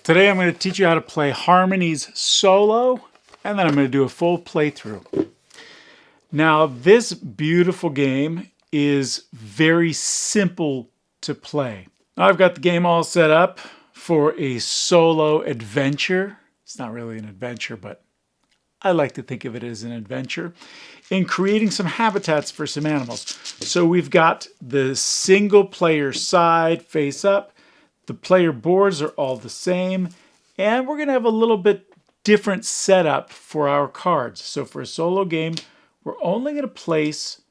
Today I'm going to teach you how to play Harmonies solo, and then I'm going to do a full playthrough. Now, this beautiful game is very simple to play. Now, I've got the game all set up for a solo adventure. It's not really an adventure, but I like to think of it as an adventure in creating some habitats for some animals. So we've got the single player side face up. The player boards are all the same, and we're going to have a little bit different setup for our cards. So for a solo game, we're only going to place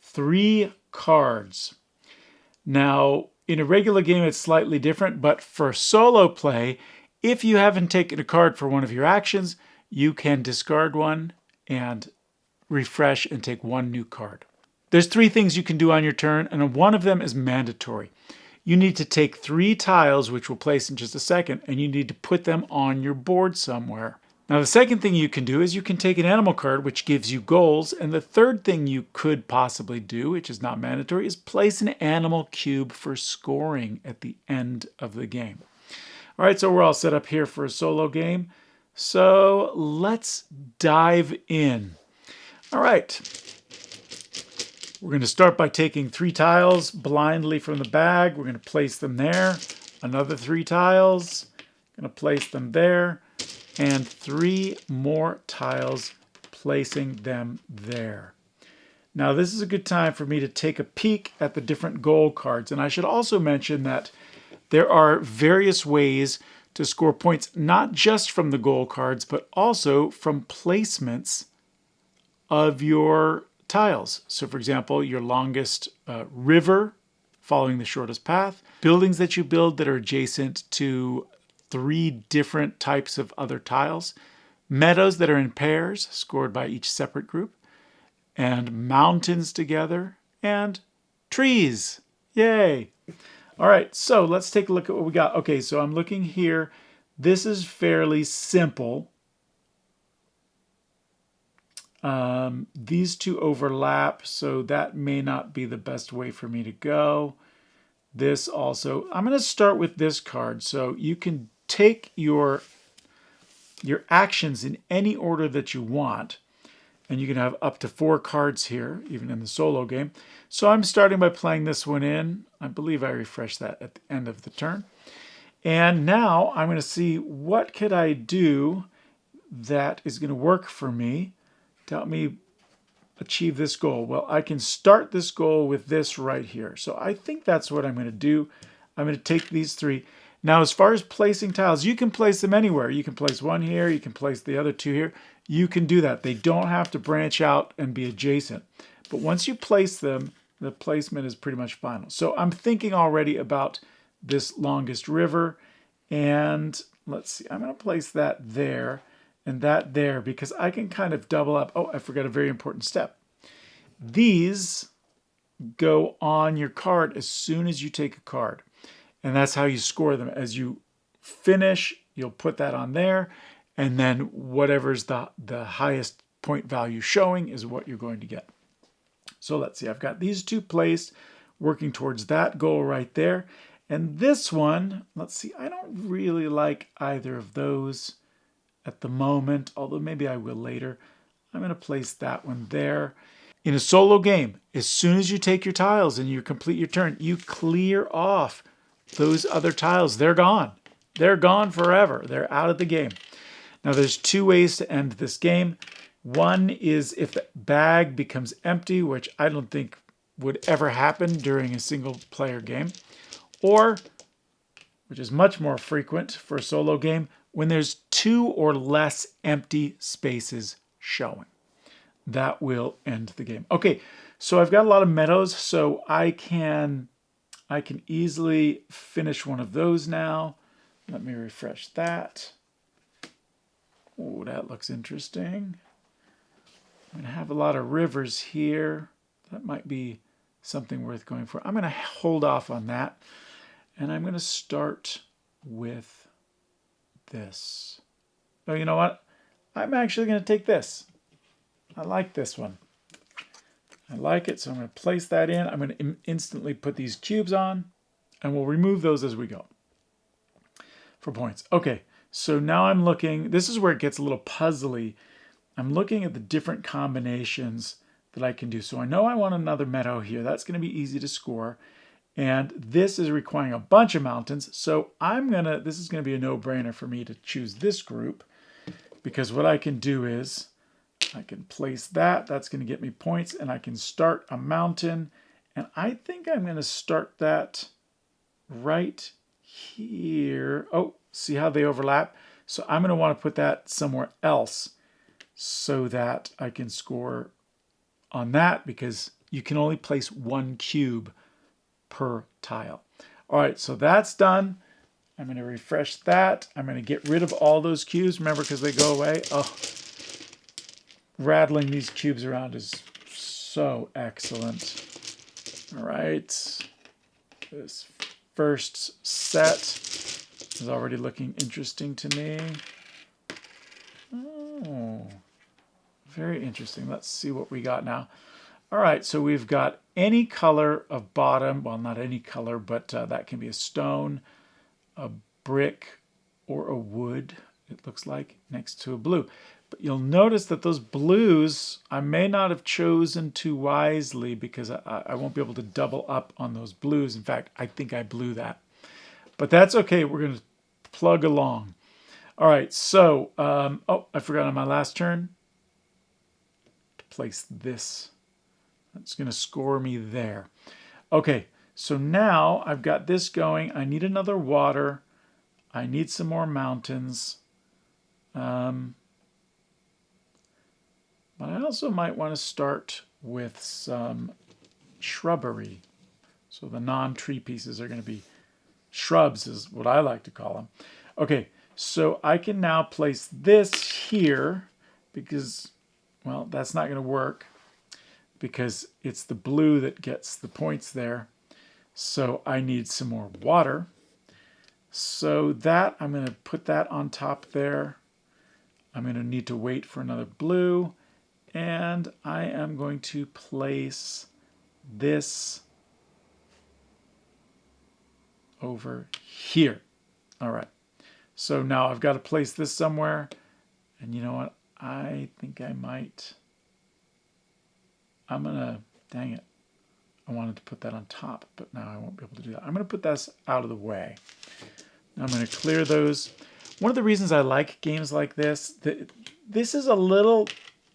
3 cards. Now, in a regular game, it's slightly different, but for solo play, if you haven't taken a card for one of your actions, you can discard one and refresh and take 1 new card. There's 3 things you can do on your turn, and one of them is mandatory. You need to take 3 tiles, which we'll place in just a second, and you need to put them on your board somewhere. Now, the second thing you can do is you can take an animal card, which gives you goals, and the third thing you could possibly do, which is not mandatory, is place an animal cube for scoring at the end of the game. All right, so we're all set up here for a solo game. So let's dive in. All right. We're going to start by taking 3 tiles blindly from the bag. We're going to place them there. Another 3 tiles. Going to place them there. And 3 more tiles, placing them there. Now, this is a good time for me to take a peek at the different goal cards. And I should also mention that there are various ways to score points, not just from the goal cards, but also from placements of your tiles. So for example, your longest river following the shortest path, buildings that you build that are adjacent to 3 different types of other tiles, meadows that are in pairs scored by each separate group, and mountains together, and trees. Yay! All right, so let's take a look at what we got. Okay, so I'm looking here. This is fairly simple. These 2 overlap, so that may not be the best way for me to go. This also, I'm going to start with this card. So you can take your actions in any order that you want, and you can have up to 4 cards here, even in the solo game. So I'm starting by playing this one in. I believe I refreshed that at the end of the turn. And now I'm going to see what could I do that is going to work for me to help me achieve this goal. Well, I can start this goal with this right here. So I think that's what I'm going to do. I'm going to take these 3. Now, as far as placing tiles, you can place them anywhere. You can place 1 here. You can place the other 2 here. You can do that. They don't have to branch out and be adjacent. But once you place them, the placement is pretty much final. So I'm thinking already about this longest river. And let's see, I'm going to place that there and that there, because I can kind of double up. Oh, I forgot a very important step. These go on your card as soon as you take a card. And that's how you score them. As you finish, you'll put that on there. And then whatever's the highest point value showing is what you're going to get. So let's see, I've got these 2 placed, working towards that goal right there. And this one, let's see, I don't really like either of those at the moment, although maybe I will later. I'm going to place that one there. In a solo game, as soon as you take your tiles and you complete your turn, you clear off those other tiles. They're gone. They're gone forever. They're out of the game. Now, there's 2 ways to end this game. One is if the bag becomes empty, which I don't think would ever happen during a single player game, or, which is much more frequent for a solo game, when there's 2 or less empty spaces showing. That will end the game. Okay, so I've got a lot of meadows, so I can easily finish one of those now. Let me refresh that. Oh, that looks interesting. I'm going to have a lot of rivers here. That might be something worth going for. I'm going to hold off on that. And I'm going to start with this. Oh, you know what? I'm actually going to take this. I like this one. I like it, so I'm going to place that in. I'm going to instantly put these cubes on, and we'll remove those as we go. for points. Okay, so now I'm looking, this is where it gets a little puzzly. I'm looking at the different combinations that I can do. So I know I want another meadow here. That's going to be easy to score. And this is requiring a bunch of mountains. So this is going to be a no-brainer for me to choose this group, because what I can do is I can place that. That's going to get me points, and I can start a mountain. And I think I'm going to start that right here. Oh, see how they overlap? So I'm going to want to put that somewhere else so that I can score on that, because you can only place one cube per tile. All right, so that's done. I'm going to refresh that. I'm going to get rid of all those cubes, remember, because they go away. Oh, rattling these cubes around is so excellent. All right, this first set is already looking interesting to me. Oh, very interesting. Let's see what we got now. All right, so we've got any color of bottom. Well, not any color, but that can be a stone, a brick, or a wood, it looks like, next to a blue. But you'll notice that those blues, I may not have chosen too wisely, because I won't be able to double up on those blues. In fact, I think I blew that. But that's okay. We're going to plug along. All right, so, oh, I forgot on my last turn to place this. That's going to score me there. Okay, so now I've got this going. I need another water. I need some more mountains. But I also might want to start with some shrubbery. So the non-tree pieces are going to be shrubs, is what I like to call them. Okay, so I can now place this here because, well, that's not going to work, because it's the blue that gets the points there. So I need some more water. So that, I'm going to put that on top there. I'm going to need to wait for another blue. And I am going to place this over here. All right. So now I've got to place this somewhere. And you know what? I think I might... I'm going to, dang it, I wanted to put that on top, but now I won't be able to do that. I'm going to put this out of the way. Now I'm going to clear those. One of the reasons I like games like this is a little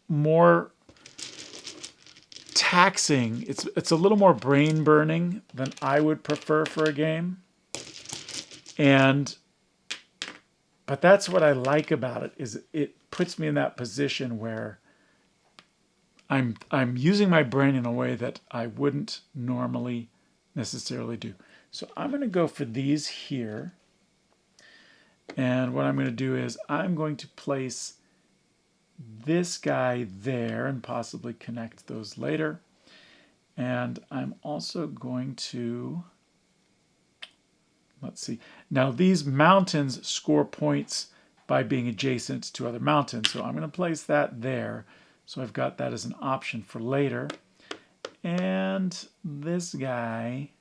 more taxing. It's a little more brain burning than I would prefer for a game. But that's what I like about it, is it puts me in that position where I'm using my brain in a way that I wouldn't normally necessarily do. So I'm going to go for these here. And what I'm going to do is I'm going to place this guy there and possibly connect those later. And I'm also going to, let's see. Now these mountains score points by being adjacent to other mountains. So I'm going to place that there. So I've got that as an option for later. And this guy,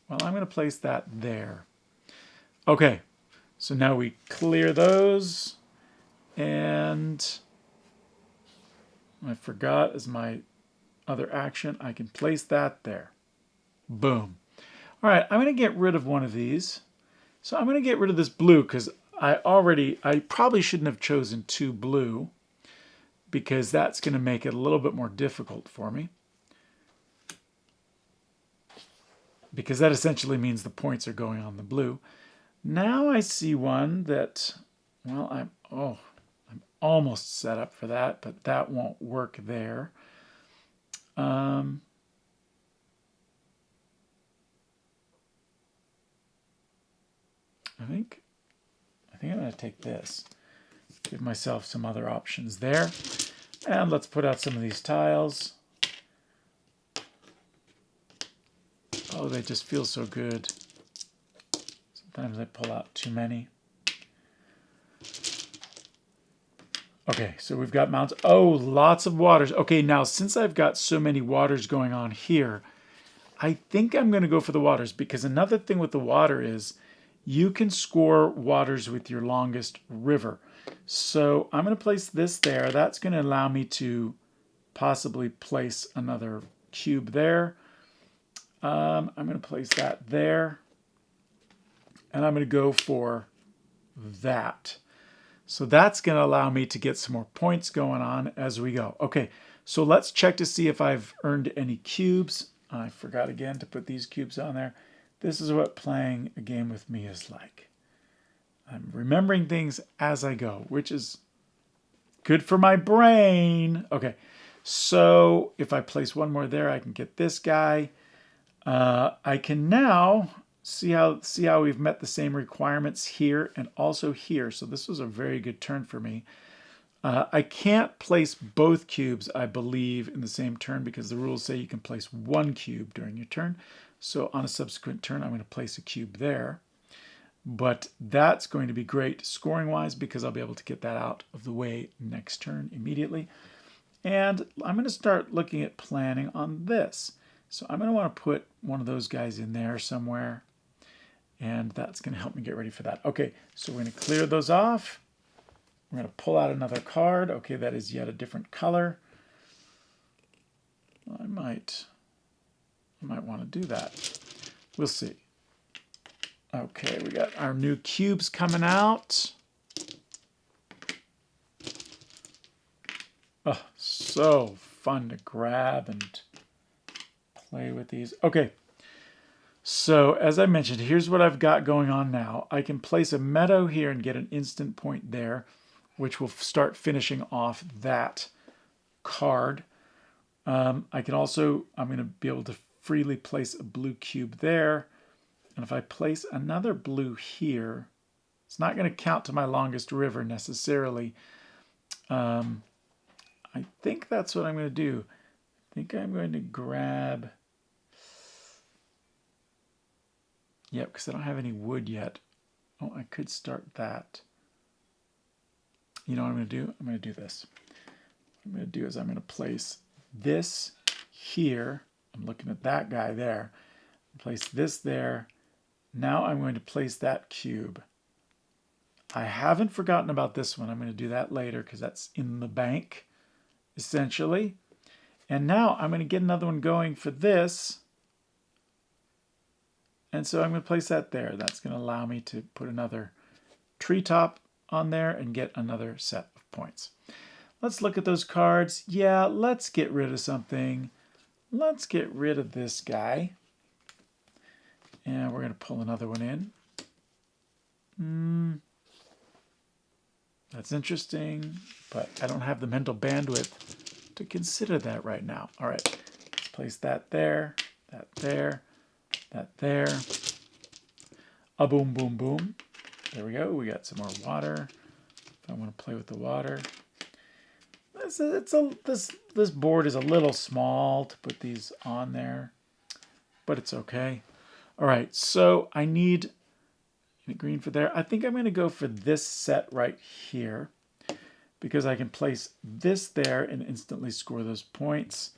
well, I'm going to place that there. Okay, so now we clear those. And I forgot, as my other action, I can place that there. Boom. All right, I'm going to get rid of one of these. So I'm going to get rid of this blue, because I probably shouldn't have chosen 2 blue, because that's going to make it a little bit more difficult for me. Because that essentially means the points are going on the blue. Now I see one that, well, I'm almost set up for that, but that won't work there. I think I'm going to take this, give myself some other options there. And let's put out some of these tiles. Oh, they just feel so good. Sometimes I pull out too many. Okay, so we've got mountains. Oh, lots of waters. Okay, now since I've got so many waters going on here, I think I'm going to go for the waters, because another thing with the water is you can score waters with your longest river. So I'm going to place this there. That's going to allow me to possibly place another cube there. I'm going to place that there. And I'm going to go for that. So that's going to allow me to get some more points going on as we go. Okay, so let's check to see if I've earned any cubes. I forgot again to put these cubes on there. This is what playing a game with me is like. I'm remembering things as I go, which is good for my brain. Okay, so if I place one more there, I can get this guy. I can now see how we've met the same requirements here and also here. So this was a very good turn for me. I can't place both cubes, I believe, in the same turn, because the rules say you can place one cube during your turn. So on a subsequent turn, I'm going to place a cube there. But that's going to be great scoring-wise, because I'll be able to get that out of the way next turn immediately. And I'm going to start looking at planning on this. So I'm going to want to put one of those guys in there somewhere. And that's going to help me get ready for that. Okay, so we're going to clear those off. We're going to pull out another card. Okay, that is yet a different color. I might want to do that. We'll see. Okay, we got our new cubes coming out. Oh, so fun to grab and play with these. Okay, so as I mentioned, here's what I've got going on now. I can place a meadow here and get an instant point there, which will start finishing off that card. I can also, I'm going to be able to freely place a blue cube there. And if I place another blue here, it's not going to count to my longest river necessarily. I think that's what I'm going to do. I think I'm going to grab... Yep, because I don't have any wood yet. Oh, I could start that. You know what I'm going to do? I'm going to do this. What I'm going to do is I'm going to place this here. I'm looking at that guy there. Place this there. Now I'm going to place that cube. I haven't forgotten about this one. I'm going to do that later because that's in the bank, essentially. And now I'm going to get another one going for this. And so I'm going to place that there. That's going to allow me to put another treetop on there and get another set of points. Let's look at those cards. Yeah, let's get rid of something. Let's get rid of this guy. And we're going to pull another one in. That's interesting, but I don't have the mental bandwidth to consider that right now. All right, let's place that there, that there, that there. A boom, boom, boom. There we go. We got some more water. If I want to play with the water. This board is a little small to put these on there, but it's okay. All right, so I need green for there. I think I'm going to go for this set right here because I can place this there and instantly score those points.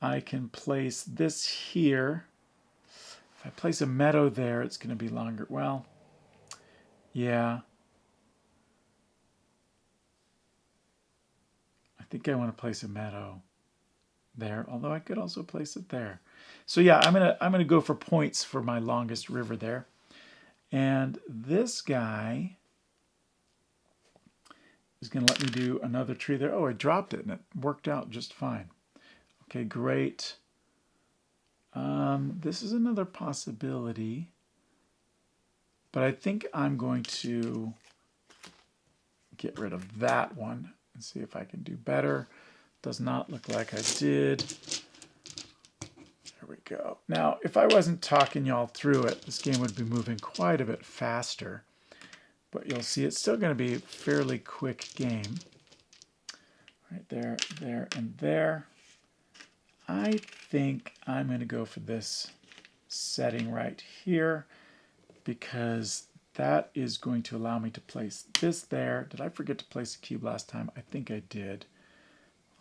I can place this here. If I place a meadow there, it's going to be longer. Well, yeah. I think I want to place a meadow there, although I could also place it there. So yeah, I'm gonna go for points for my longest river there. And this guy is going to let me do another tree there. Oh, I dropped it and it worked out just fine. Okay, great. This is another possibility, but I think I'm going to get rid of that one and see if I can do better. Does not look like I did. There we go. Now, if I wasn't talking y'all through it, this game would be moving quite a bit faster. But you'll see it's still going to be a fairly quick game. Right there, there, and there. I think I'm going to go for this setting right here because that is going to allow me to place this there. Did I forget to place a cube last time? I think I did.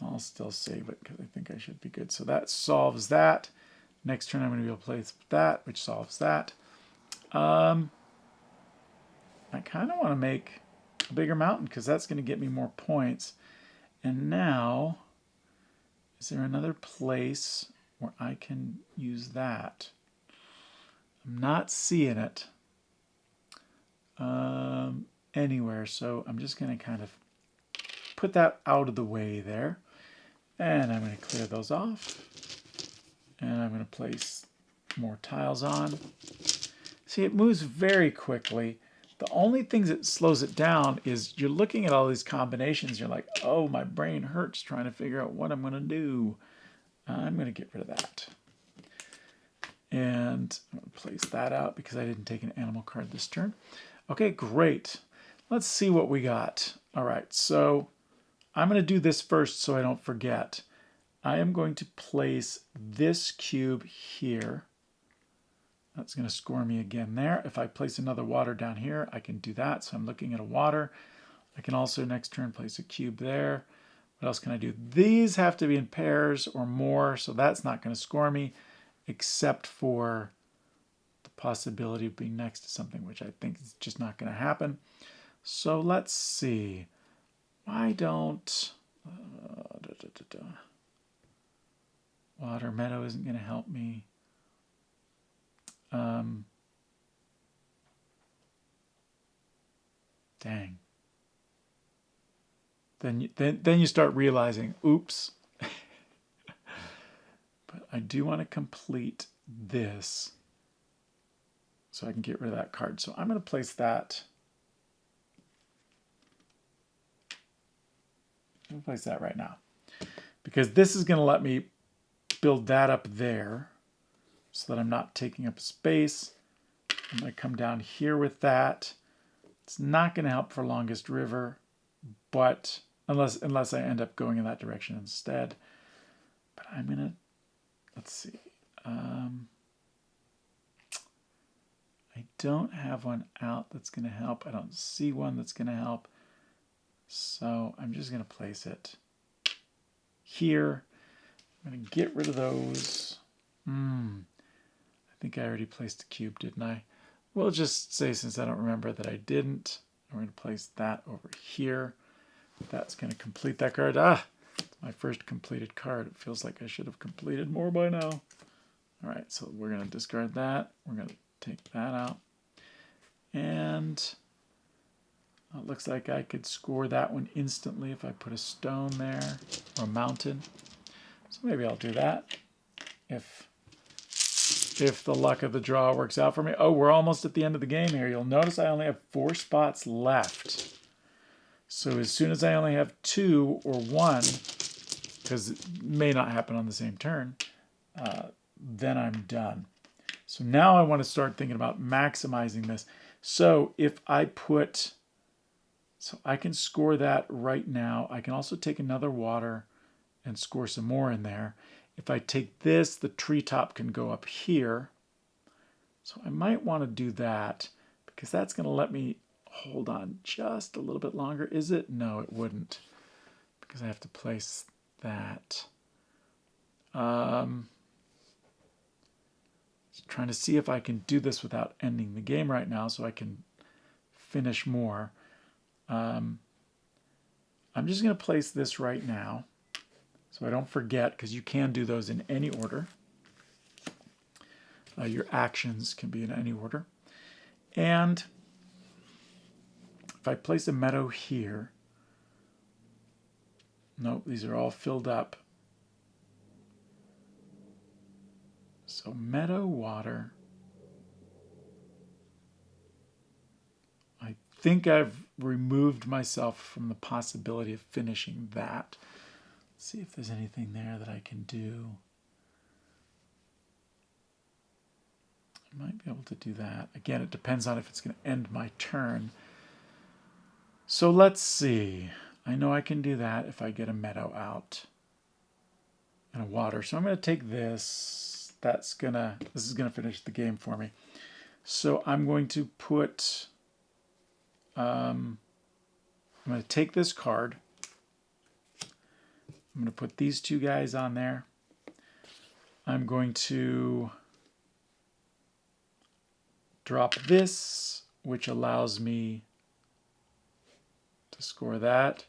I'll still save it because I think I should be good. So that solves that. Next turn I'm going to be able to place that, which solves that. I kind of want to make a bigger mountain because that's going to get me more points. And now, is there another place where I can use that? I'm not seeing it anywhere, so I'm just going to kind of put that out of the way there. And I'm going to clear those off. And I'm going to place more tiles on. See, it moves very quickly. The only things that slows it down is you're looking at all these combinations. You're like, oh, my brain hurts trying to figure out what I'm going to do. I'm going to get rid of that. And I'm going to place that out because I didn't take an animal card this turn. Okay, great. Let's see what we got. All right, so I'm going to do this first so I don't forget. I am going to place this cube here. That's going to score me again there. If I place another water down here, I can do that. So I'm looking at a water. I can also next turn place a cube there. What else can I do? These have to be in pairs or more, so that's not going to score me, except for the possibility of being next to something, which I think is just not going to happen. So let's see. Why don't... Water meadow isn't going to help me. Dang. Then you start realizing, oops. But I do want to complete this so I can get rid of that card. So I'm going to place that. I'm going to place that right now. Because this is going to let me build that up there so that I'm not taking up space. I'm going to come down here with that. It's not going to help for longest river, but unless I end up going in that direction instead. But I'm going to, let's see. I don't have one out that's going to help. I don't see one that's going to help. So I'm just going to place it here. I'm going to get rid of those. I think I already placed a cube, didn't I? We'll just say, since I don't remember, that I didn't. I'm going to place that over here. That's going to complete that card. It's my first completed card. It feels like I should have completed more by now. All right, so we're going to discard that. We're going to take that out. And it looks like I could score that one instantly if I put a stone there or a mountain. So maybe I'll do that if the luck of the draw works out for me. Oh, we're almost at the end of the game here. You'll notice I only have 4 spots left. So as soon as I only have 2 or 1, because it may not happen on the same turn, then I'm done. So now I want to start thinking about maximizing this. So if I put, so I can score that right now. I can also take another water and score some more in there. If I take this, the treetop can go up here. So I might want to do that because that's going to let me hold on just a little bit longer. Is it? No, it wouldn't, because I have to place that. Just trying to see if I can do this without ending the game right now so I can finish more. I'm just going to place this right now so I don't forget, because you can do those in any order. Your actions can be in any order. And if I place a meadow here, nope, these are all filled up. So meadow, water. I think I've removed myself from the possibility of finishing that. Let's see if there's anything there that I can do. I might be able to do that. Again, it depends on if it's going to end my turn. So let's see. I know I can do that if I get a meadow out and a water. So I'm going to take this. This is going to finish the game for me. So I'm going to put, I'm going to take this card. I'm going to put these 2 guys on there. I'm going to drop this, which allows me to score that.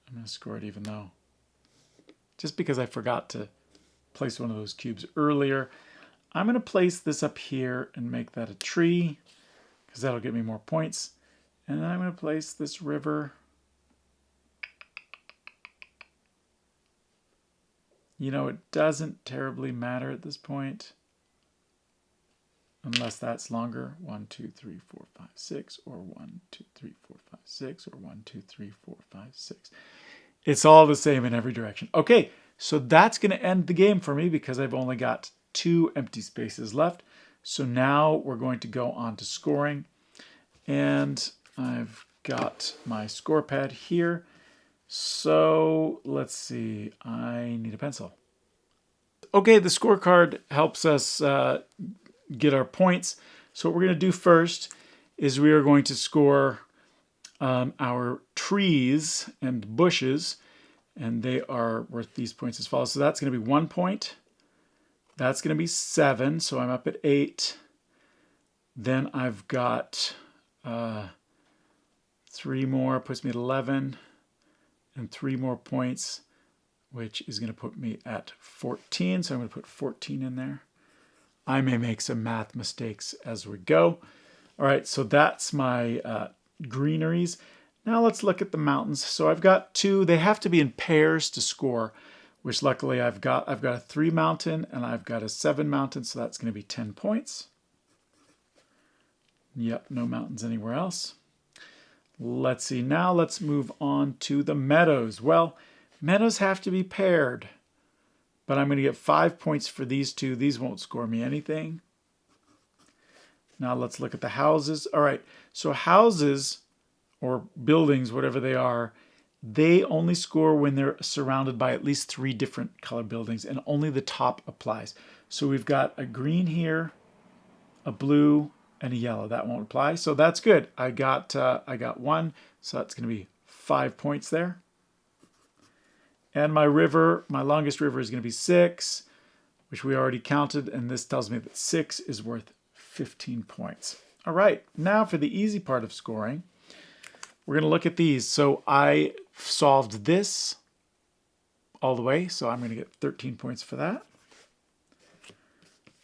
I'm going to score it even though, just because I forgot to place one of those cubes earlier. I'm going to place this up here and make that a tree, because that'll get me more points. And then I'm going to place this river. You know, it doesn't terribly matter at this point, unless that's longer. 1, 2, 3, 4, 5, 6, or 1, 2, 3, 4, 5, 6, or 1, 2, 3, 4, 5, 6. It's all the same in every direction. Okay, so that's going to end the game for me because I've only got 2 empty spaces left. So now we're going to go on to scoring. And I've got my score pad here. So let's see, I need a pencil. Okay, the scorecard helps us get our points. So what we're going to do first is we are going to score our trees and bushes, and they are worth these points as follows. So that's going to be 1 point. That's going to be 7, so I'm up at 8. Then I've got 3 more, puts me at 11, and 3 more points, which is going to put me at 14. So I'm going to put 14 in there. I may make some math mistakes as we go. All right, so that's my greeneries. Now let's look at the mountains. So I've got 2. They have to be in pairs to score, which luckily I've got a 3 mountain and I've got a 7 mountain, so that's going to be 10 points. Yep, no mountains anywhere else. Let's see, now let's move on to the meadows. Well, meadows have to be paired, but I'm going to get 5 points for these 2. These won't score me anything. Now let's look at the houses. All right, so houses or buildings, whatever they are, they only score when they're surrounded by at least 3 different color buildings, and only the top applies. So we've got a green here, a blue, and a yellow. That won't apply, so that's good. I got 1, so that's going to be 5 points there. And my river, my longest river is going to be 6, which we already counted, and this tells me that 6 is worth 15 points. All right, now for the easy part of scoring, we're going to look at these. So I solved this all the way, so I'm going to get 13 points for that.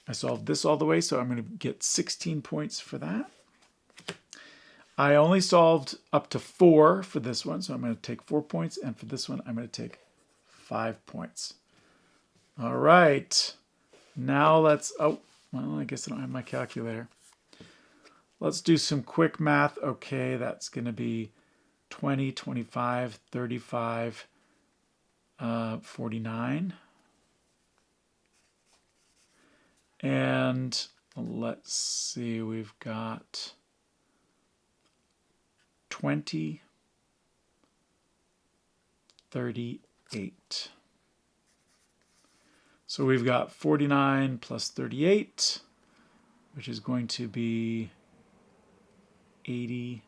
I solved this all the way, so I'm going to get 16 points for that. I only solved up to 4 for this one, so I'm going to take 4 points, and for this one, I'm going to take 5 points. All right. Now let's, oh, well, I guess I don't have my calculator. Let's do some quick math. Okay, that's going to be 20, 25, 35, 49. And let's see, we've got 20, 38. So we've got 49 plus 38, which is going to be 80.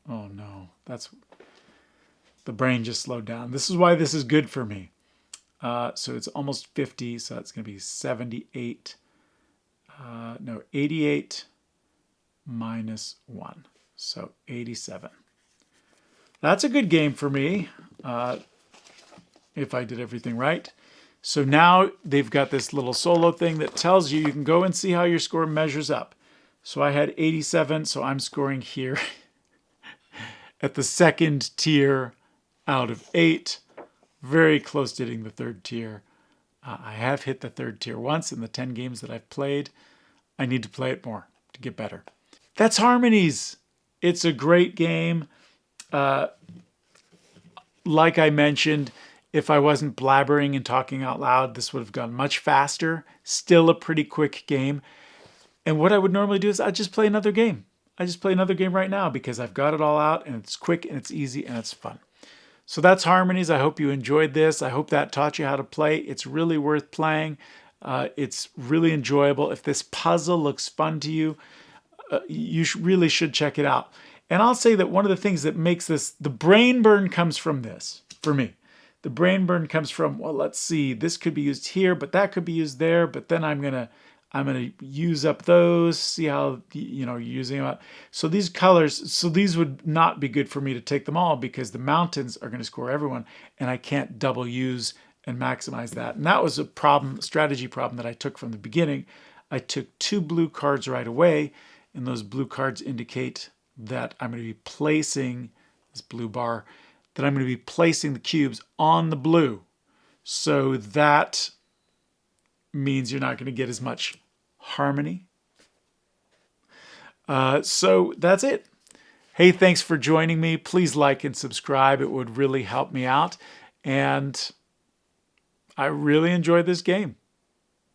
Oh no, that's, the brain just slowed down. This is why this is good for me. So it's almost 50, so that's going to be 78. 88 minus 1. So 87. That's a good game for me, if I did everything right. So now they've got this little solo thing that tells you can go and see how your score measures up. So I had 87, so I'm scoring here at the 2nd tier out of 8. Very close to hitting the 3rd tier. I have hit the 3rd tier once in the 10 games that I've played. I need to play it more to get better. That's Harmonies. It's a great game. Like I mentioned, if I wasn't blabbering and talking out loud, this would have gone much faster. Still a pretty quick game. And what I would normally do is I'd just play another game. I just play another game right now because I've got it all out and it's quick and it's easy and it's fun. So that's Harmonies. I hope you enjoyed this. I hope that taught you how to play. It's really worth playing. It's really enjoyable. If this puzzle looks fun to you, you really should check it out. And I'll say that one of the things that makes this, the brain burn comes from this, for me. The brain burn comes from, well, let's see, this could be used here, but that could be used there, but then I'm gonna use up those, see how, you're using them up. So these colors, so these would not be good for me to take them all because the mountains are gonna score everyone and I can't double use and maximize that. And that was a problem, strategy problem that I took from the beginning. I took 2 blue cards right away, and those blue cards indicate that I'm going to be placing this blue bar, that I'm going to be placing the cubes on the blue. So that means you're not going to get as much harmony. So that's it. Hey, thanks for joining me. Please like and subscribe. It would really help me out. And I really enjoyed this game.